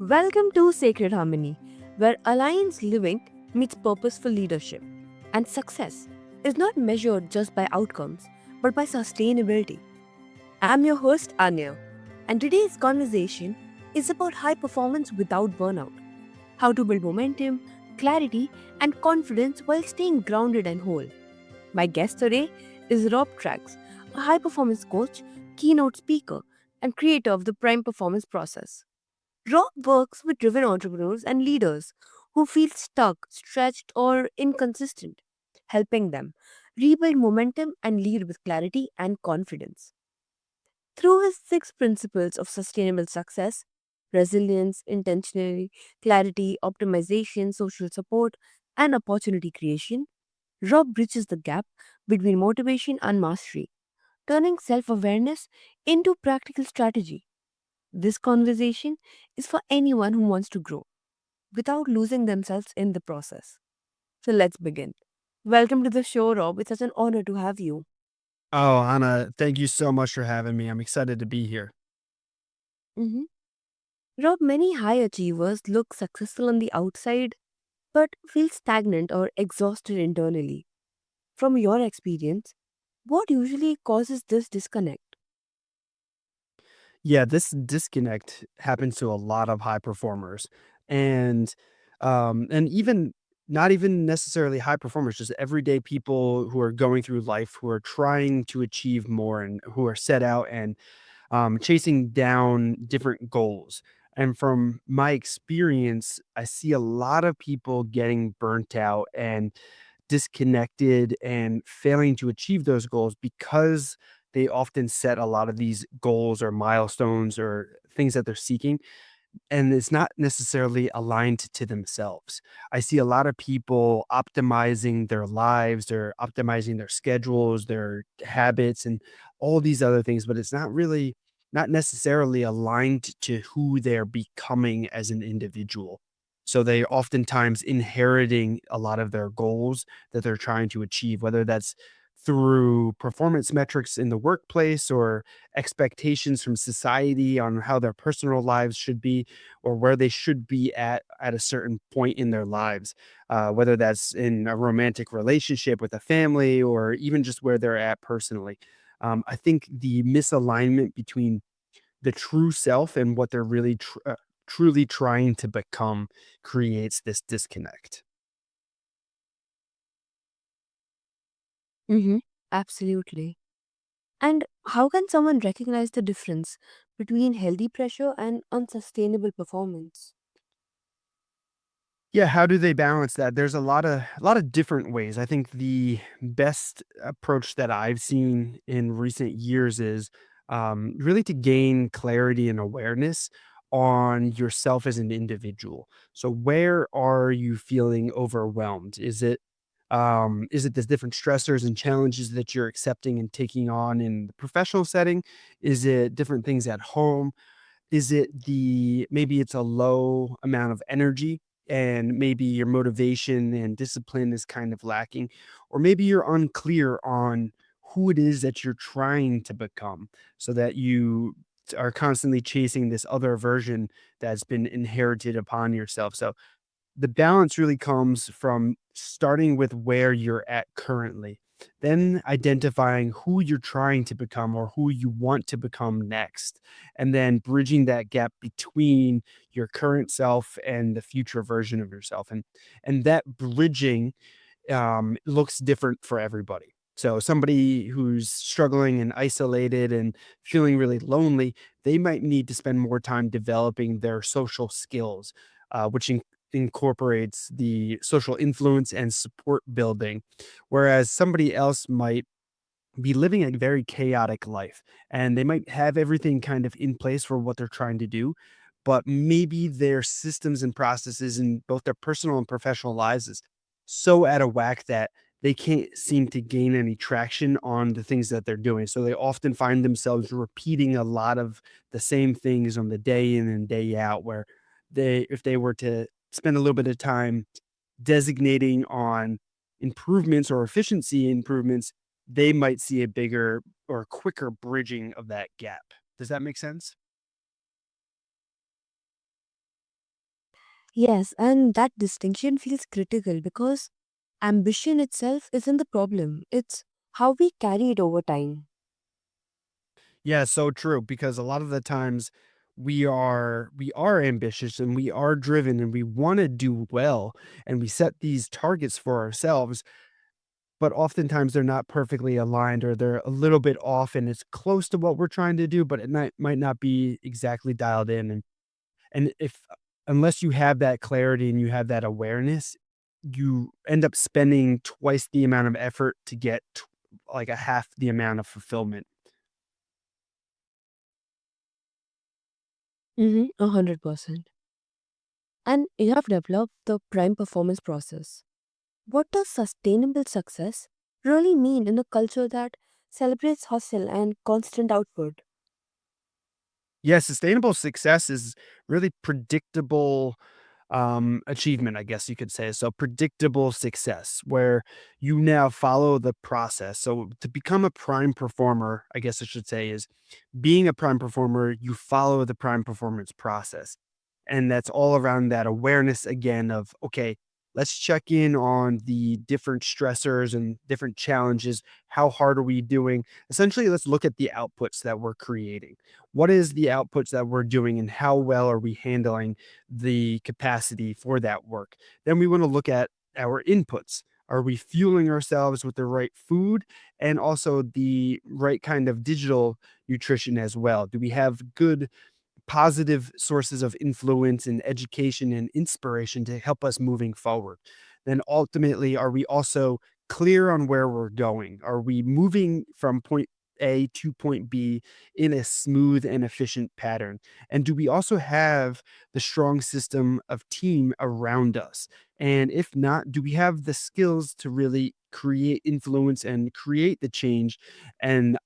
Welcome to Sacred Harmony, where alliance living meets purposeful leadership. And success is not measured just by outcomes, but by sustainability. I'm your host, Anya, and today's conversation is about high performance without burnout, how to build momentum, clarity, and confidence while staying grounded and whole. My guest today is Rob Trax, a high performance coach, keynote speaker, and creator of the Prime Performance Process. Rob works with driven entrepreneurs and leaders who feel stuck, stretched, or inconsistent, helping them rebuild momentum and lead with clarity and confidence. Through his six principles of sustainable success, resilience, intentionality, clarity, optimization, social support, and opportunity creation, Rob bridges the gap between motivation and mastery, turning self awareness into practical strategy. This conversation is for anyone who wants to grow without losing themselves in the process. So let's begin. Welcome to the show, Rob. It's such an honor to have you. Oh, Anna, thank you so much for having me. I'm excited to be here. hmm Rob, many high achievers look successful on the outside but feel stagnant or exhausted internally. From your experience, what usually causes this disconnect? Yeah, this disconnect happens to a lot of high performers and even not even necessarily high performers, just everyday people who are going through life, who are trying to achieve more and who are set out and chasing down different goals. And from my experience, I see a lot of people getting burnt out and disconnected and failing to achieve those goals because they often set a lot of these goals or milestones or things that they're seeking and it's not necessarily aligned to themselves. I see a lot of people optimizing their lives, they're optimizing their schedules, their habits, and all these other things, but it's not necessarily aligned to who they're becoming as an individual. So they oftentimes inheriting a lot of their goals that they're trying to achieve, whether that's through performance metrics in the workplace or expectations from society on how their personal lives should be or where they should be at a certain point in their lives, whether that's in a romantic relationship with a family or even just where they're at personally. I think the misalignment between the true self and what they're truly trying to become creates this disconnect. Mm-hmm. Absolutely. And how can someone recognize the difference between healthy pressure and unsustainable performance? Yeah, how do they balance that? There's a lot of different ways. I think the best approach that I've seen in recent years is really to gain clarity and awareness on yourself as an individual. So where are you feeling overwhelmed? Is it the different stressors and challenges that you're accepting and taking on in the professional setting? Is it different things at home? Is it the maybe it's a low amount of energy and maybe your motivation and discipline is kind of lacking, or maybe you're unclear on who it is that you're trying to become so that you are constantly chasing this other version that's been inherited upon yourself. So the balance really comes from starting with where you're at currently, then identifying who you're trying to become or who you want to become next, and then bridging that gap between your current self and the future version of yourself. And that bridging looks different for everybody. So somebody who's struggling and isolated and feeling really lonely, they might need to spend more time developing their social skills, which incorporates the social influence and support building. Whereas somebody else might be living a very chaotic life and they might have everything kind of in place for what they're trying to do, but maybe their systems and processes in both their personal and professional lives is so out of whack that they can't seem to gain any traction on the things that they're doing. So they often find themselves repeating a lot of the same things on the day in and day out, where if they were to spend a little bit of time designating on improvements or efficiency improvements, they might see a bigger or quicker bridging of that gap. Does that make sense? Yes, and that distinction feels critical because ambition itself isn't the problem, it's how we carry it over time. Yeah, so true because a lot of the times we are ambitious and we are driven and we want to do well and we set these targets for ourselves, but oftentimes they're not perfectly aligned or they're a little bit off and it's close to what we're trying to do, but it might not be exactly dialed in. And if unless you have that clarity and you have that awareness, you end up spending twice the amount of effort to get like a half the amount of fulfillment. 100%. And you have developed the prime performance process. What does sustainable success really mean in a culture that celebrates hustle and constant output? Yeah, sustainable success is really predictable achievement, I guess you could say. So predictable success where you now follow the process. So to become a prime performer, I guess I should say, is being a prime performer, you follow the prime performance process. And that's all around that awareness again of, okay, let's check in on the different stressors and different challenges. How hard are we doing? Essentially, let's look at the outputs that we're creating. What is the outputs that we're doing and how well are we handling the capacity for that work? Then we want to look at our inputs. Are we fueling ourselves with the right food and also the right kind of digital nutrition as well? Do we have good positive sources of influence and education and inspiration to help us moving forward? Then ultimately, are we also clear on where we're going? Are we moving from point A to point B in a smooth and efficient pattern? And do we also have the strong system of team around us? And if not, do we have the skills to really create influence and create the change and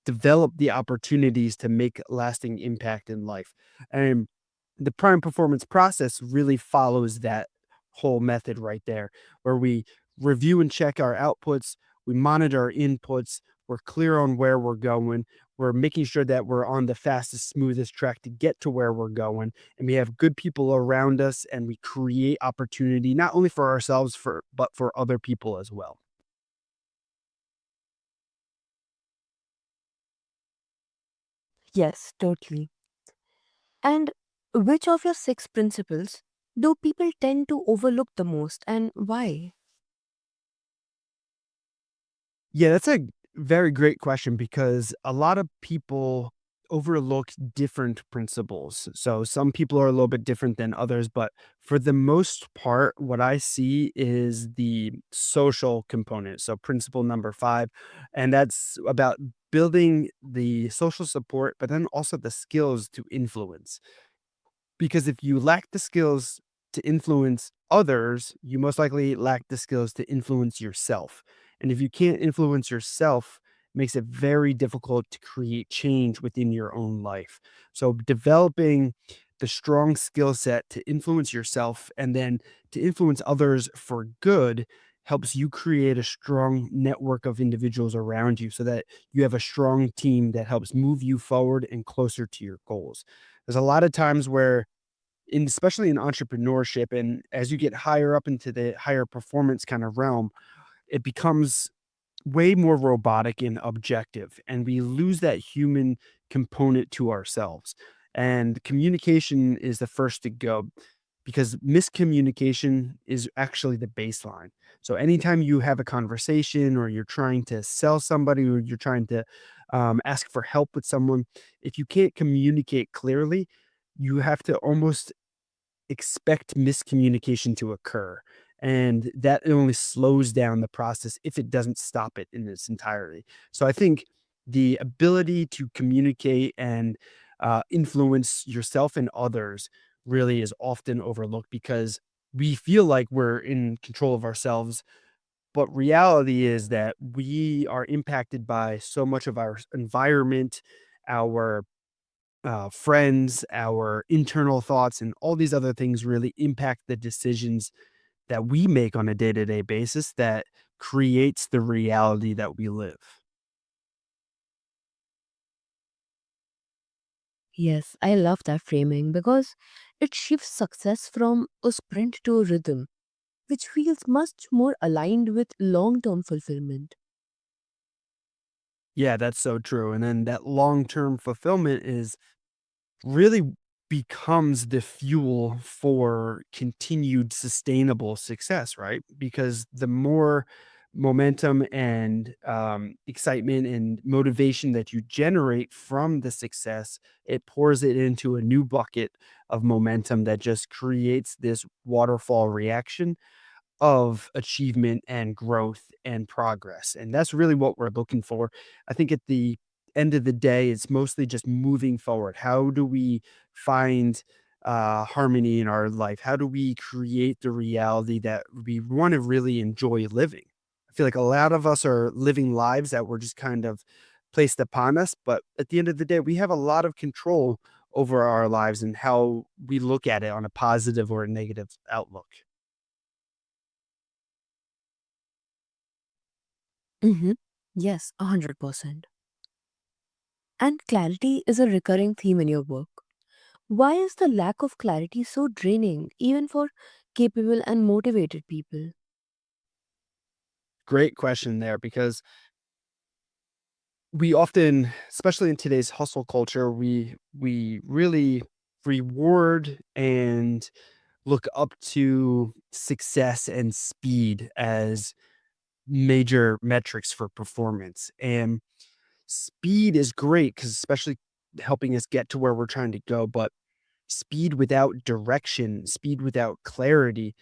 develop the opportunities to make lasting impact in life? And the prime performance process really follows that whole method right there, where we review and check our outputs, we monitor our inputs, we're clear on where we're going, we're making sure that we're on the fastest, smoothest track to get to where we're going, and we have good people around us, and we create opportunity not only for ourselves but for other people as well. Yes, totally. And which of your six principles do people tend to overlook the most and why? Yeah, that's a very great question because a lot of people overlook different principles. So some people are a little bit different than others, but for the most part, what I see is the social component. So principle number 5, and that's about building the social support, but then also the skills to influence. Because if you lack the skills to influence others, you most likely lack the skills to influence yourself. And if you can't influence yourself, it makes it very difficult to create change within your own life. So developing the strong skill set to influence yourself and then to influence others for good helps you create a strong network of individuals around you so that you have a strong team that helps move you forward and closer to your goals. There's a lot of times where especially in entrepreneurship and as you get higher up into the higher performance kind of realm, it becomes way more robotic and objective, and we lose that human component to ourselves. And communication is the first to go because miscommunication is actually the baseline. So anytime you have a conversation or you're trying to sell somebody or you're trying to ask for help with someone, if you can't communicate clearly, you have to almost expect miscommunication to occur, and that only slows down the process if it doesn't stop it in its entirety. So I think the ability to communicate and influence yourself and others really is often overlooked because we feel like we're in control of ourselves, but reality is that we are impacted by so much of our environment, our friends, our internal thoughts, and all these other things really impact the decisions that we make on a day to day basis that creates the reality that we live. Yes, I love that framing because It shifts success from a sprint to a rhythm, which feels much more aligned with long term fulfillment. Yeah, that's so true. And then that long-term fulfillment is really becomes the fuel for continued sustainable success, right? Because the more momentum and excitement and motivation that you generate from the success, it pours it into a new bucket of momentum that just creates this waterfall reaction of achievement and growth and progress. And that's really what we're looking for. I think at the end of the day, it's mostly just moving forward. How do we find harmony in our life? How do we create the reality that we want to really enjoy living? I feel like a lot of us are living lives that were just kind of placed upon us. But at the end of the day, we have a lot of control over our lives and how we look at it on a positive or a negative outlook. Mm-hmm. Yes, 100%. And clarity is a recurring theme in your work. Why is the lack of clarity so draining, even for capable and motivated people? Great question there because we often, especially in today's hustle culture, we really reward and look up to success and speed as major metrics for performance. And speed is great because especially helping us get to where we're trying to go, but speed without direction, speed without clarity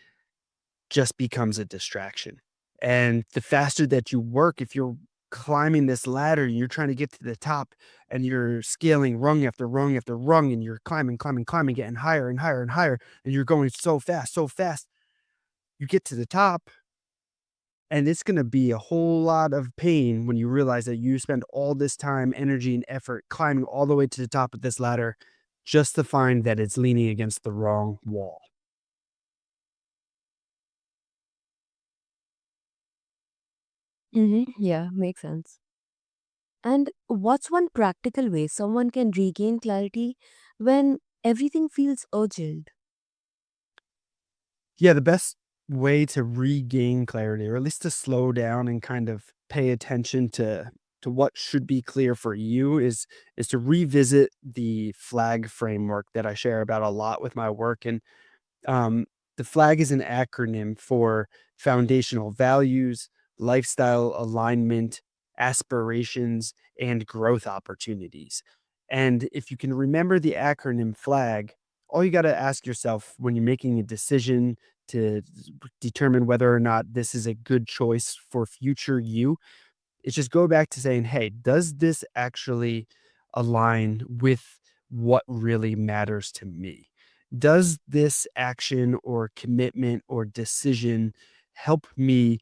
just becomes a distraction. And the faster that you work, if you're climbing this ladder, you're trying to get to the top and you're scaling rung after rung after rung, and you're climbing, climbing, climbing, getting higher and higher and higher, and you're going so fast, so fast. You get to the top, and it's going to be a whole lot of pain when you realize that you spend all this time, energy, and effort climbing all the way to the top of this ladder just to find that it's leaning against the wrong wall. Mm-hmm. Yeah, makes sense. And what's one practical way someone can regain clarity when everything feels urgent? Yeah, the best way to regain clarity, or at least to slow down and kind of pay attention to what should be clear for you is to revisit the flag framework that I share about a lot with my work. And um, the flag is an acronym for foundational values, lifestyle alignment, aspirations, and growth opportunities. And if you can remember the acronym flag, all you got to ask yourself when you're making a decision to determine whether or not this is a good choice for future you is just go back to saying, hey, does this actually align with what really matters to me? Does this action or commitment or decision help me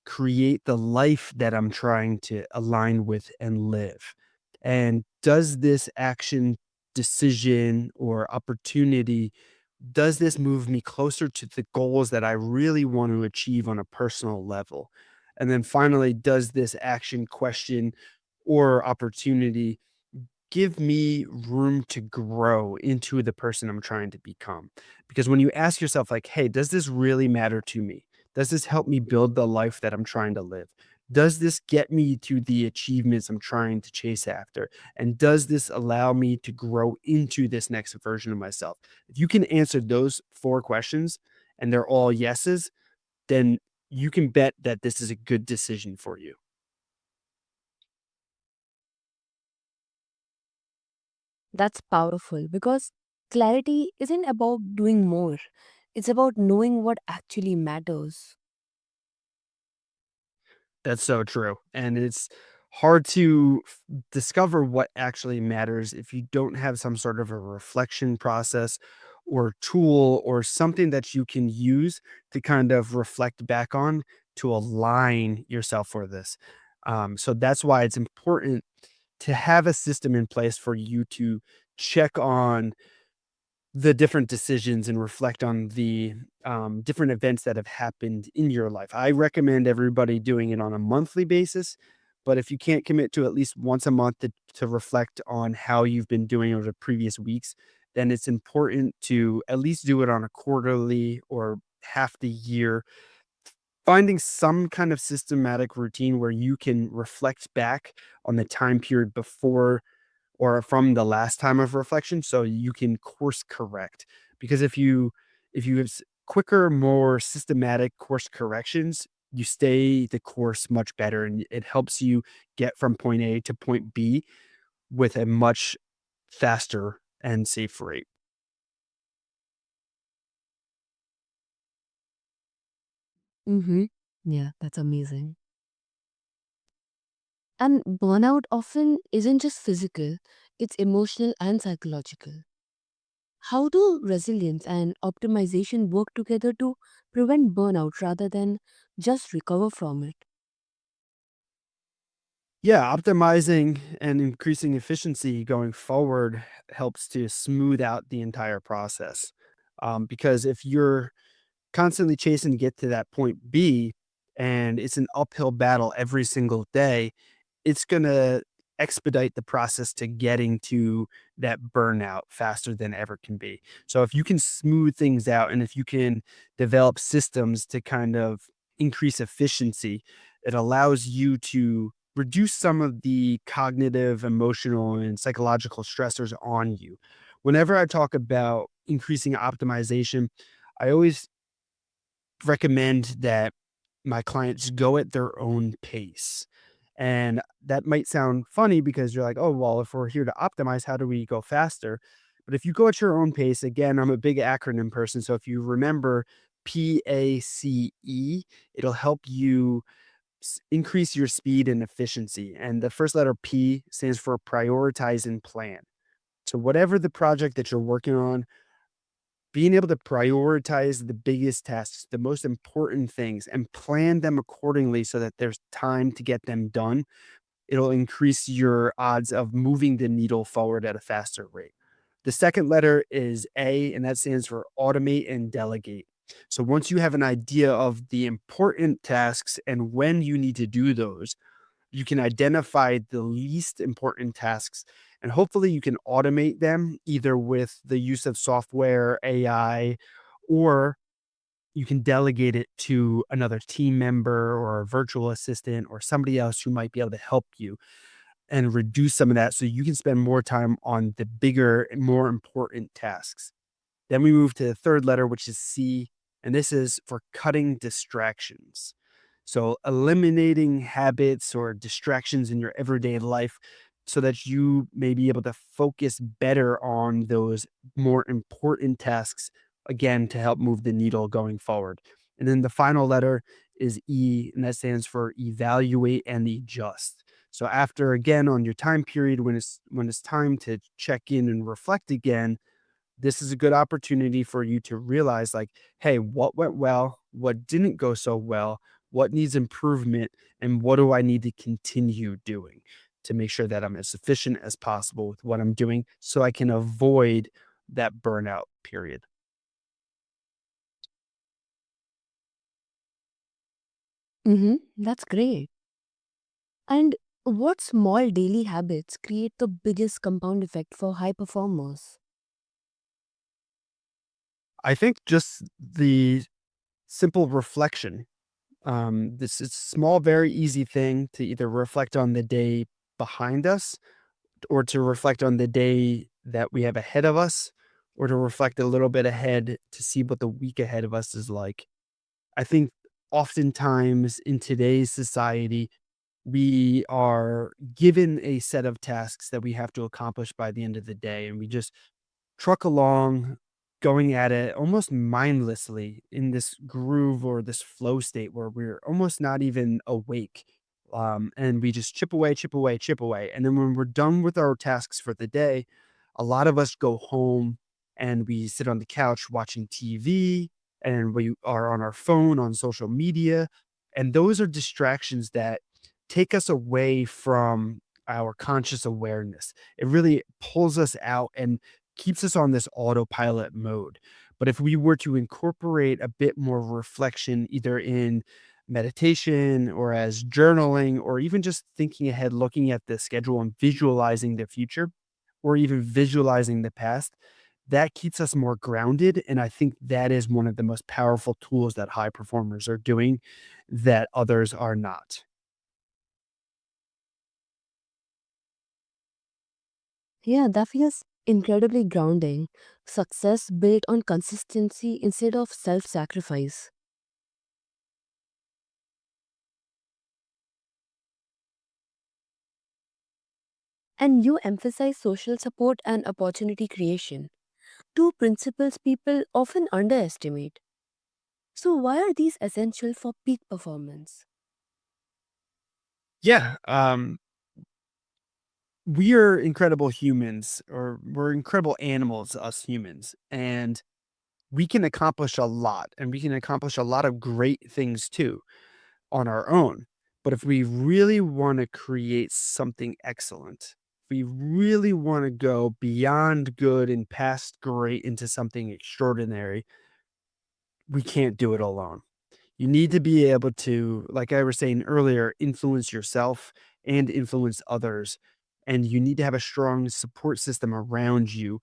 create the life that I'm trying to align with and live? And does this action, decision, or opportunity, does this move me closer to the goals that I really want to achieve on a personal level? And then finally, does this action, question, or opportunity give me room to grow into the person I'm trying to become? Because when you ask yourself, like, hey, does this really matter to me? Does this help me build the life that I'm trying to live? Does this get me to the achievements I'm trying to chase after? And does this allow me to grow into this next version of myself? If you can answer those four questions and they're all yeses, then you can bet that this is a good decision for you. That's powerful because clarity isn't about doing more, it's about knowing what actually matters. That's so true, and it's hard to discover what actually matters if you don't have some sort of a reflection process or tool or something that you can use to kind of reflect back on to align yourself for this. So that's why it's important to have a system in place for you to check on the different decisions and reflect on the different events that have happened in your life. I recommend everybody doing it on a monthly basis, but if you can't commit to at least once a month to reflect on how you've been doing over the previous weeks, then it's important to at least do it on a quarterly or half the year. Finding some kind of systematic routine where you can reflect back on the time period before or from the last time of reflection so you can course correct. Because if you have quicker, more systematic course corrections, you stay the course much better and it helps you get from point A to point B with a much faster and safe rate. Mm-hmm. Yeah, that's amazing. And burnout often isn't just physical, it's emotional and psychological. How do resilience and optimization work together to prevent burnout rather than just recover from it? Yeah, optimizing and increasing efficiency going forward helps to smooth out the entire process. Because if you're constantly chasing to get to that point B and it's an uphill battle every single day, it's gonna expedite the process to getting to that burnout faster than ever can be. So if you can smooth things out and if you can develop systems to kind of increase efficiency, it allows you to reduce some of the cognitive, emotional, and psychological stressors on you. Whenever I talk about increasing optimization, I always recommend that my clients go at their own pace. And that might sound funny because you're like, oh, well, if we're here to optimize, how do we go faster? But if you go at your own pace, again, I'm a big acronym person. So if you remember PACE, it'll help you increase your speed and efficiency. And the first letter P stands for prioritize and plan. So, whatever the project that you're working on, being able to prioritize the biggest tasks, the most important things, and plan them accordingly so that there's time to get them done, it'll increase your odds of moving the needle forward at a faster rate. The second letter is A, and that stands for automate and delegate. So once you have an idea of the important tasks and when you need to do those, you can identify the least important tasks and hopefully you can automate them either with the use of software, AI, or you can delegate it to another team member or a virtual assistant or somebody else who might be able to help you and reduce some of that so you can spend more time on the bigger and more important tasks. Then we move to the third letter, which is C, and this is for cutting distractions. So, eliminating habits or distractions in your everyday life so that you may be able to focus better on those more important tasks, again, to help move the needle going forward. And then the final letter is E, and that stands for evaluate and adjust. So after again on your time period when it's time to check in and reflect again, this is a good opportunity for you to realize like, hey, what went well, what didn't go so well, what needs improvement, and what do I need to continue doing to make sure that I'm as efficient as possible with what I'm doing so I can avoid that burnout period. Mm-hmm. That's great. And what small daily habits create the biggest compound effect for high performers? I think just the simple reflection. This is small, very easy thing to either reflect on the day behind us or to reflect on the day that we have ahead of us, or to reflect a little bit ahead to see what the week ahead of us is like. I think oftentimes in today's society, we are given a set of tasks that we have to accomplish by the end of the day, and we just truck along, going at it almost mindlessly in this groove or this flow state where we're almost not even awake. And we just chip away, chip away, chip away. And then when we're done with our tasks for the day, a lot of us go home and we sit on the couch watching TV and we are on our phone, on social media. And those are distractions that take us away from our conscious awareness. It really pulls us out and keeps us on this autopilot mode. But if we were to incorporate a bit more reflection, either in meditation or as journaling, or even just thinking ahead, looking at the schedule and visualizing the future, or even visualizing the past, that keeps us more grounded. And I think that is one of the most powerful tools that high performers are doing that others are not. Yeah, that feels incredibly grounding. Success built on consistency instead of self sacrifice. And you emphasize social support and opportunity creation, two principles people often underestimate. So, why are these essential for peak performance? Yeah. We are incredible humans, or we're incredible animals, us humans. And we can accomplish a lot, and we can accomplish a lot of great things too on our own. But if we really want to create something excellent, we really want to go beyond good and past great into something extraordinary, we can't do it alone. You need to be able to, like I was saying earlier, influence yourself and influence others. And you need to have a strong support system around you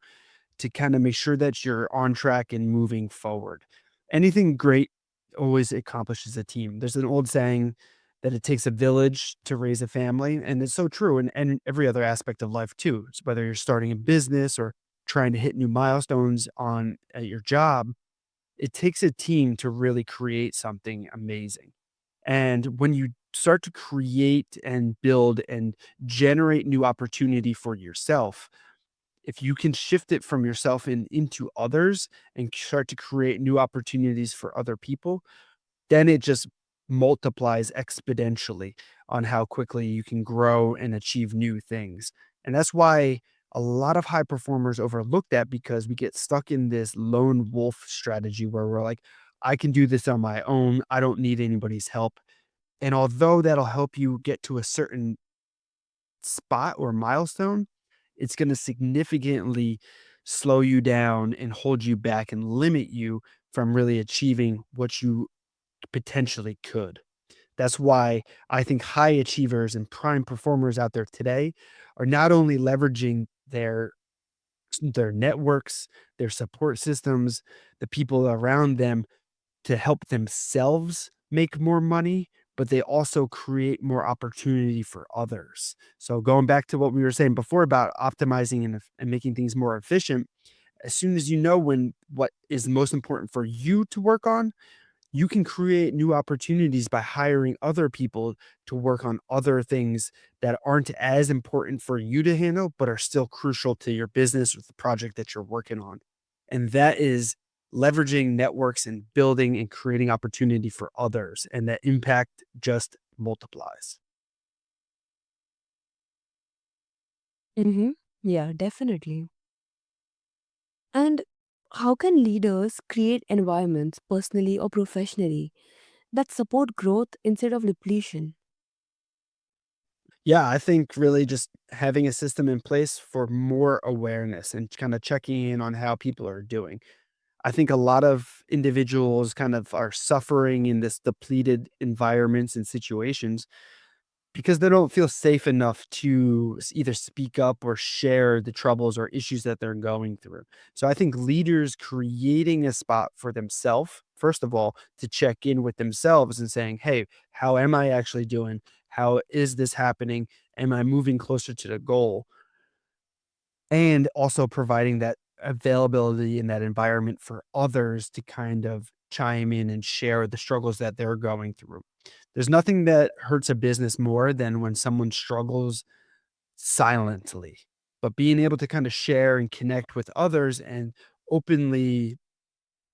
to kind of make sure that you're on track and moving forward. Anything great always accomplishes a team. There's an old saying that it takes a village to raise a family, and it's so true in every other aspect of life too. So whether you're starting a business or trying to hit new milestones on at your job, it takes a team to really create something amazing. And when you start to create and build and generate new opportunity for yourself, if you can shift it from yourself and into others and start to create new opportunities for other people, then it just multiplies exponentially on how quickly you can grow and achieve new things. And that's why a lot of high performers overlook that, because we get stuck in this lone wolf strategy where we're like, I can do this on my own. I don't need anybody's help. And although that'll help you get to a certain spot or milestone, it's going to significantly slow you down and hold you back and limit you from really achieving what you potentially could. That's why I think high achievers and prime performers out there today are not only leveraging their networks, their support systems, the people around them to help themselves make more money, but they also create more opportunity for others. So going back to what we were saying before about optimizing and making things more efficient, as soon as you know when what is most important for you to work on, you can create new opportunities by hiring other people to work on other things that aren't as important for you to handle, but are still crucial to your business or the project that you're working on. And that is leveraging networks and building and creating opportunity for others. And that impact just multiplies. Mm-hmm. Yeah, definitely. And how can leaders create environments, personally or professionally, that support growth instead of depletion? Yeah, I think really just having a system in place for more awareness and kind of checking in on how people are doing. I think a lot of individuals kind of are suffering in this depleted environments and situations because they don't feel safe enough to either speak up or share the troubles or issues that they're going through. So I think leaders creating a spot for themselves, first of all, to check in with themselves and saying, hey, how am I actually doing? How is this happening? Am I moving closer to the goal? And also providing that availability in that environment for others to kind of chime in and share the struggles that they're going through. There's nothing that hurts a business more than when someone struggles silently, but being able to kind of share and connect with others and openly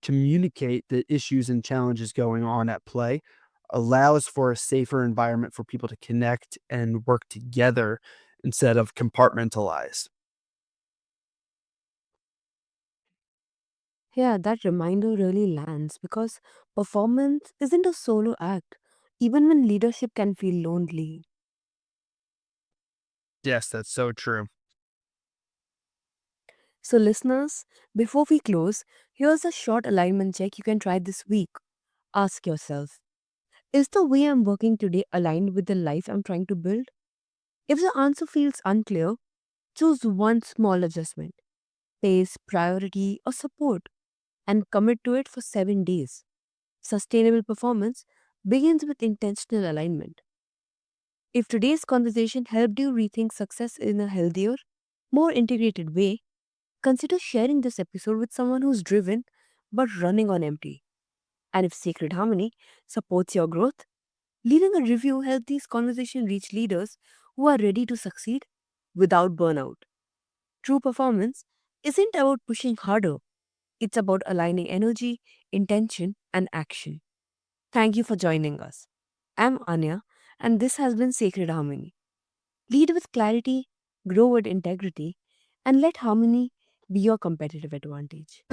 communicate the issues and challenges going on at play allows for a safer environment for people to connect and work together instead of compartmentalize. Yeah, that reminder really lands because performance isn't a solo act, even when leadership can feel lonely. Yes, that's so true. So, listeners, before we close, here's a short alignment check you can try this week. Ask yourself, is the way I'm working today aligned with the life I'm trying to build? If the answer feels unclear, choose one small adjustment. space, priority, or support and commit to it for 7 days. Sustainable performance begins with intentional alignment. If today's conversation helped you rethink success in a healthier, more integrated way, consider sharing this episode with someone who's driven but running on empty. And if Sacred Harmony supports your growth, leaving a review helps these conversations reach leaders who are ready to succeed without burnout. True performance isn't about pushing harder, it's about aligning energy, intention, and action. Thank you for joining us. I'm Anya, and this has been Sacred Harmony. Lead with clarity, grow with integrity, and let harmony be your competitive advantage.